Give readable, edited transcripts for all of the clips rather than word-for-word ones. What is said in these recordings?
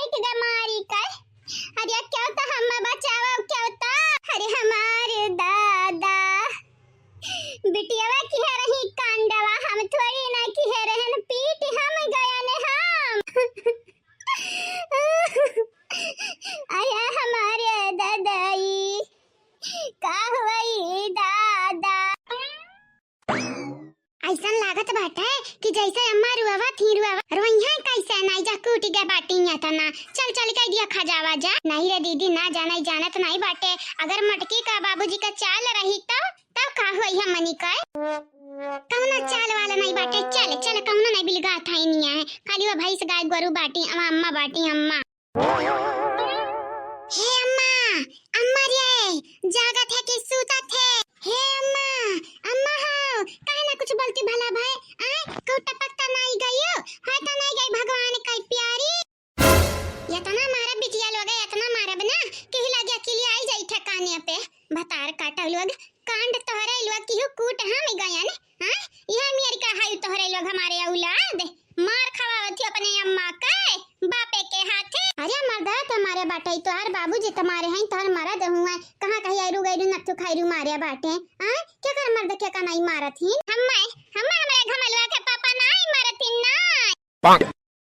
बैठ गए मारी का। अरे क्या होता हम बचावा क्या होता। अरे हमारे दादा बिटियावा की है रही कांडवा हम थोड़ी ना की है रहन पीट हम गया ने हम। अरे हमारे दादाई का हुई दादा। ऐसा लागत बाटे कि जैसे अम्मा रुआवा थी रुआवा रोइया कैसे नहीं जा कूट गए बाटिया था ना। चल चल कह दिया खा जावा जा। नहीं रे दीदी ना जाना ही जानत नहीं बाटे। अगर मटकी का बाबूजी का चाल रही तब का हुई हम मनी का कौना चाल वाला नहीं बाटे। चल चल कौना नहीं बिलगा था ही नहीं है खाली वो भैंस गाय गोरू बाटी अम्मा बाटी अम्मा। हे अम्मा अम्मा रे जागत है कि सूतत है। हे अम्मा अम्मा हो काहे ना कुछ बोलती भला भाई आ कोटा पक्का नहीं गयो है तो नहीं गई भगवान का प्यारी। इतना मारा बिटिया लोग इतना मारा बना कि लगे अकेली आई जाई ठकाने पे भतार काटा लोग कांड तोहरे लोग की कूट हम गया ने। हां यहां मेरी का हाय तोहरे लोग हमारे औलाद मार खवावत अपने अम्मा के बापे के हाथे। अरे मर्दा तुम्हारे बाटे तो यार बाबूजी तुम्हारे हैं तोहर मारा दे हुआ कहां कहीं आइरू गइरू नथु खाइरू मारे बाटे। हां क्या कर मर्दा क्या का नहीं मारथीन हम्मे हमारे घमलवा के पापा नहीं मारथीन ना।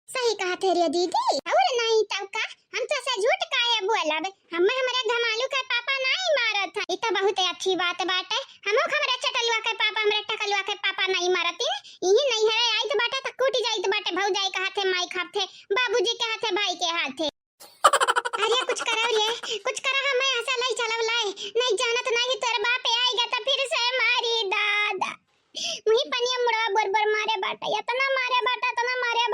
सही कहा थे रे दीदी और नहीं तब का हम तो से झूठ काहे बोलब हमारे घमालू के पापा नहीं मारत। ई तो बहुत अच्छी बात बाटे हमो हमरे चटलवा के पापा हमरे टकलवा के पापा नहीं मारतीन। ई नहीं है आई तो बाटे त कूटी जाइत बाटे भौजाई के हाथे माई खाथे बाबूजी के हाथे भाई के हाथे। अरे कुछ करो रे कुछ करो हमें ऐसा लाई चलव लाई नहीं जानत नहीं तोर बाप आएगा तो फिर से मारी दादा मुही पनिया मुड़वा बोर मारे बाटा इतना मारे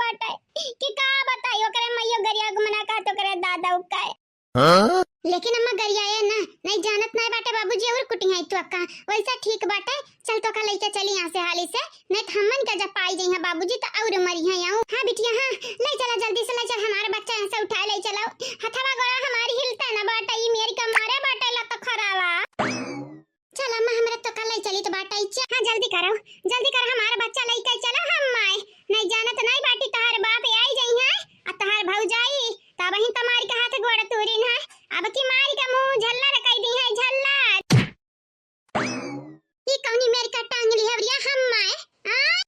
बाटा कि का बताइयो करे मैयो गरिया गुमना का तो करे दादा उकाए। हां लेकिन अम्मा गरिया है ना नहीं जानत नहीं बाटे बाबूजी और कुटी है तो अक्का वैसा ठीक बाटे। चल तो का लेके चली यहां से हाली से नहीं हमन का जब पाई जई है बाबूजी तो और मरी है आऊं। हां बिटिया हां ले चला जल्दी से ले चल हमारे बच्चा यहां से उठा ले चलाओ हथवा गोड़ा हमारी हिलता ना बाटा ई मेरी का मारे बाटा ला तो खरावा। चल अम्मा हमरा तो कल चली तो बाटा इच्छा। हां जल्दी करो हमारा बच्चा लेके चलो हम माए नहीं जानत नहीं बाटी तोहर बाप आई जई है आ तोहर भौजाई तब ही तुम्हारी के हाथ गोड़ तोरिन है अब की मारी का मुंह झल्ला रखाई दी है झल्ला। ई कौनी मेरी का टांग ली हवरिया हम माए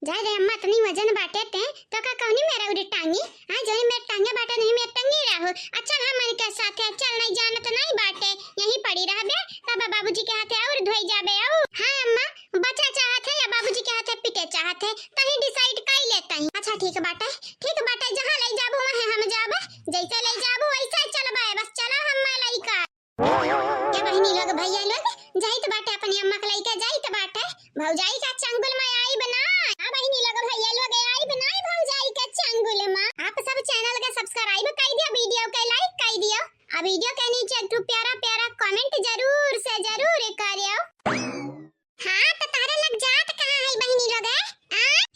जा रे अम्मा तनी वजन बाटे ते तो का कौनी मेरा उड़ी टांगी हां जो मेरे टांगे बाटे नहीं मैं टंगी रहो। अच्छा हम मन के साथ है चल नहीं जानत नहीं बाटे यहीं पड़ी रहबे तब बाबूजी के हाथे और धोई जाबे आओ। हां अम्मा बच्चा चाहत है या बाबूजी के हाथे पिटे चाहत है तही डिसाइड कर लेता है। अच्छा ठीक बाटे जहां ले जाबो वहां हम जाबे जैसे ले जाबो वैसे चलबे बस चलो हम लइका क्या बहनी लोग भैया लोग जाइत बाटे अपनी अम्मा के लइका जाइत बाटे भौजाई का चंगुल में आई बना। हां बहनी लोग भैया लोग आई बनाई भौजाई के चंगुल में। आप सब चैनल के सब्सक्राइब कर दियो वीडियो के लाइक कर दियो आ वीडियो के नीचे एक प्यारा कमेंट जरूर से जरूर करियो। हां तो तारे लग जात कहां है बहनी लोग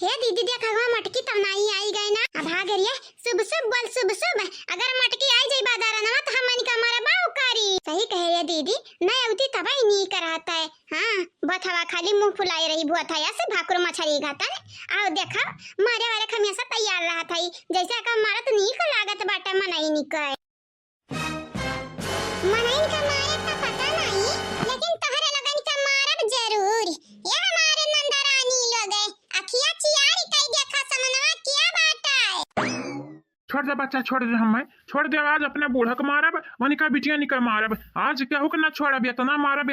हे दीदी देखा मटकी तो नहीं आई गई ना अब भाग रही शुभ बोल अगर मटकी आई जाई बादारा ना तो हमन का मारा बाऊ करी। सही कहे ये दीदी नहीं होती तब ही नहीं कराता है। हां बथवा खाली मुंह फुलाए रही बुआ से भाकुर मछली खाता ने आओ देखा मारे वाले हमेशा तैयार रहा था जैसे का मारा तो नहीं को लागत बाटा मनाई नहीं का मारे तो पता नहीं लेकिन तोहरे लगन का मारब जरूर। ये हमारे नंदरानी लोग अखिया चियारी कई देखा समनवा क्या बात है। छोड़ दे बच्चा छोड़ दे हमें छोड़ दे आज अपने बूढ़ा को मारब वनिका बिटिया निकल मारब आज केहू के ना छोड़ब इतना मारब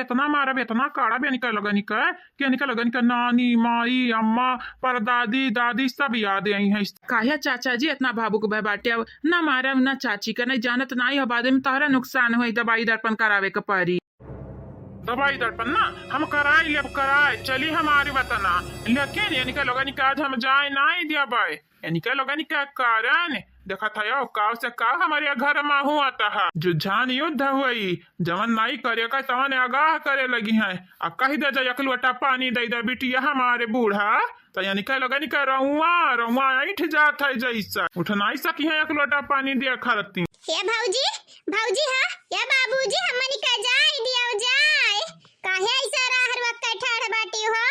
इतना काड़ा भी निकल लगन के निकल लगन का नानी माई अम्मा परदादी दादी सब याद आई हैं। काहे चाचा जी इतना भावुक भय बाटे अब ना मारब ना चाची का नहीं जानत नहीं हो बाद में तोहरा नुकसान होई दवाई दर्पण करावे के पड़ी। दवाई दर्पण ना हम कराए चली हमारी बताना लेकिन यानी लोगन का आज हम जाए नहीं दिया बाय यानी लोगन का कारण देखा था यो काव से काव हमारे घर में हुआ था जुझान युद्ध हुई जवन नहीं करे का तवन आगाह करे लगी है अब कही दे जा लोटा पानी दे दे बिटिया हमारे बूढ़ा तो यानी लोगन का रउआ ऐठ जात है जैसा उठ नहीं सकी है एक लोटा पानी दिया खरती। ये भौजी हां ये बाबूजी हमनी का जाए दिया जाए काहे ऐसा राहर वक्त ठाड़ बाटी हो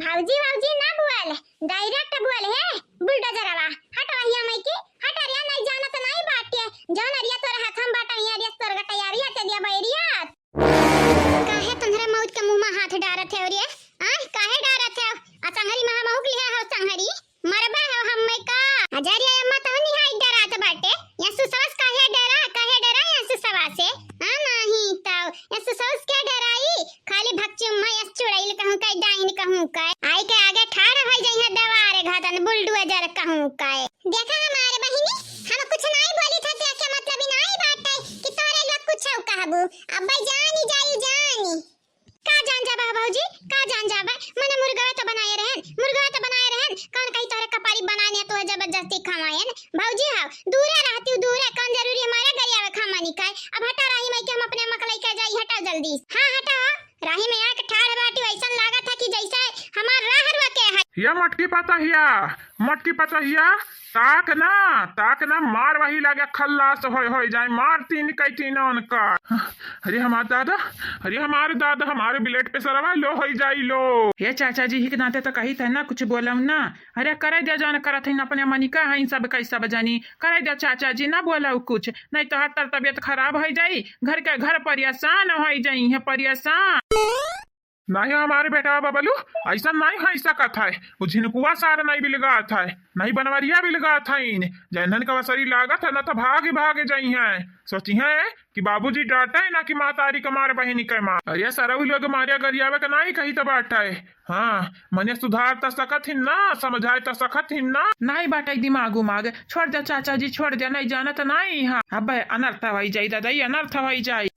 भौजी ना बोल डायरेक्ट बोल है बुलडोजरवा हटवा हिया मई की हट रिया नहीं जानत नहीं बात जौन अरिया तोरा हाथ हम बाटा यहाँ अरिया तोरा तैयारी है दिया बैरिया काहे तंहरा मौत के मुंह में हाथ डारत है औरिया काहे डारत है आ संहरी महा महू के लिया हो संहरी मरबा है हम में का अजरिया अम्मा तो नहीं हाई डरात बाटे या सुसवास काहे डरा या सुसवा से हां नहीं तो या सुसवास के डराई खाली भक्चुम मैं यस चुड़ैल कहूं काय डाइन कहूं काय आई के आगे ठाड़ हो जाई है दवारे घातन बुलडू अजर कहूं काय देखा हमारे बहिनी हम कुछ नहीं बोली था क्या मतलब नहीं बाटे कि तोरे लोग कुछ कहबू अब जानी जानी का जान जा भौजी का जान जा मने मुर्गा तो बनाए रहन कौन कहीं तोरे कपारी बनाने तो जबरदस्ती खवाएन भौजी हां दूरे रहती दूरे कौन जरूरी हमारे गरिया में खमानी काय अब हटा रही मैं कि हम अपने मकलई का जाई हटाओ जल्दी हां हटाओ राही में आके ठाड़ बाटी ऐसा लागत है कि जैसे हमार राहरवा के है या मटकी पतहिया ताक ना मार वही लगे खल्लास हो जाए मार तीन कई तीनों का अरे हमारे दादा हमारे बिलेट पे सरवा लो हो जाई लो हे चाचा जी ही के नाते तो कही थे ना कुछ बोलम ना अरे करे दे जान करत है अपने मनिका है सब कैसा बजानी करे दे चाचा जी ना बोला कुछ नहीं तो हर तबियत खराब हो जाई घर के घर परेशान हो जाई है परेशान नहीं हमारे बेटा बबलू ऐसा नहीं है सकत है वो झिनकुआ सारा नहीं बिलगा था नहीं बनवरिया बिलगा था इन जैनन का वसरी लागत है ना तो भागे जाई है सोची है कि बाबूजी डांटा है ना कि मातारी कमार बहनी के मार अरे सारा लोग मारिया गरियावे का नहीं कही तो बाटा है हाँ मने सुधार तो सकत ही ना समझाए तो सकत ही ना नहीं बाटा दिमाग उमाग छोड़ दे चाचा जी छोड़ दे नहीं जाना तो नहीं हाँ अब अनर्थ हो जाई दादा अनर्थ हो जाई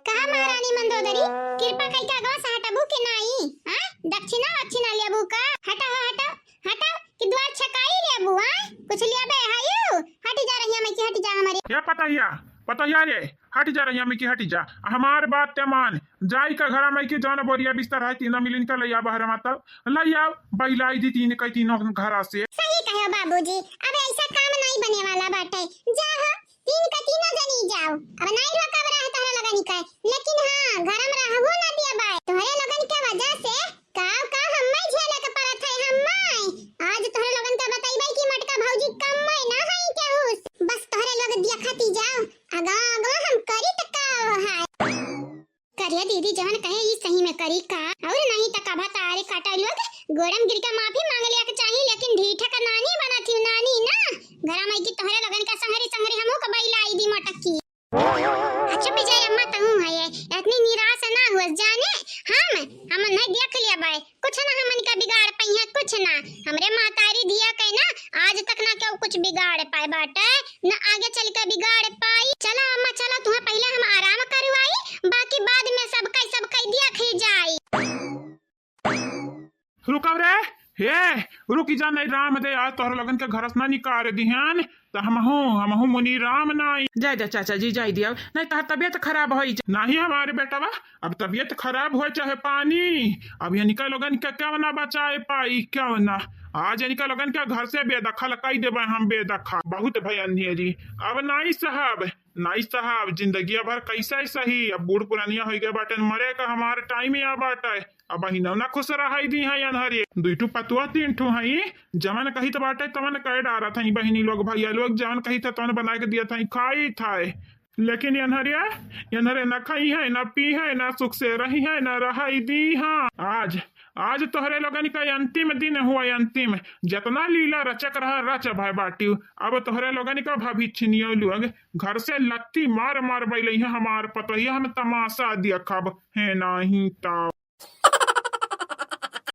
कहा महारानी मंदोदरी कृपा कई का गवा हटाबू के नहीं हां दक्षिणा लेबू का हटाओ कि द्वार छकाई लेबू हां कुछ लेबे हायो हट जा रही है मैं कि हट जा हमारे क्या पता रे हट जा रही है कि हट जा हमार बात ते मान जाई का घर में कि जौन बोरिया बिस्तर है तीन मिलिन का लइया बहर माता लइया बैलाई दी तीन कई तीनों घर से सही कहो बाबूजी अब ऐसा काम नहीं बने वाला बाटे जा हो तीन का तीनों जनी जाओ अब नहीं रोका रहा तोहरा लगन का लेकिन हां घर में रहबो ना दिया बाय तोहरे लगन के वजह से का हम मैं झेले के पड़त है हम मैं आज तोहरे लगन का बताइबे कि मटका भौजी कम मैं ना है केहू बस तोहरे लोग देखती जाओ आगा हम करी त का है करिया दीदी जहन कहे ई सही में करी का और नहीं त कभा तारे काटा लोग गोरम गिर का माफी मांग लिया के चाहिए लेकिन ढीठा का नानी बना थी नानी ना घर में की तोहरे लगन का संहरी हमो का बैला आई दी मटकी अच्छा विजय अम्मा तहू है इतनी निराश ना हुआ जाने हम नहीं देख लिया भाई कुछ ना हमन का बिगाड़ पई है कुछ ना हमरे मातारी दिया के ना आज तक ना क्यों कुछ बिगाड़ पाए बाटे ना आगे चल के बिगाड़ पाई चला अम्मा चला तुहा पहले हम आराम करवाई बाकी बाद में सब कई दिया खी जाई रुकाव रे हे रुकी जा नहीं राम दे आज तोहर लगन के घर से ना निकाल दिहन तो हम मुनि राम नहीं जाय जा चाचा जी जाय दिया नहीं तो तबियत खराब हो नहीं हमारे बेटा बा अब तबियत खराब हो चाहे पानी अब ये निकल लोगन के क्या ना बचाए पाई क्या ना आज इनका लगन क्या घर से बेदखल कई देवे हम बेदखल बहुत भयंकर जी अब नहीं साहब जिंदगी भर कैसे सही अब बूढ़ पुरानिया हो गए बाटे मरे का हमारे टाइम या बाटे अब बहिना ना खुश रहाई दी है अनहरी दुईटू पतुआ तीन ठू है जमन कही तो बाटे तमन कह डारा था बहिनी लोग भैया लोग जमन कही था तमन बना के दिया था खाई था लेकिन यनहरे न खाई है न पी है न सुख से रही है न रहाई दी हाँ आज तोहरे लोगन का अंतिम दिन हुआ अंतिम जितना लीला रचक रहा रच भाई बाटी अब तोहरे लोगन का भविष्य लोग घर से लत्ती मार बैल हमार पतोहिया हम तमाशा दिया खब है नहीं ता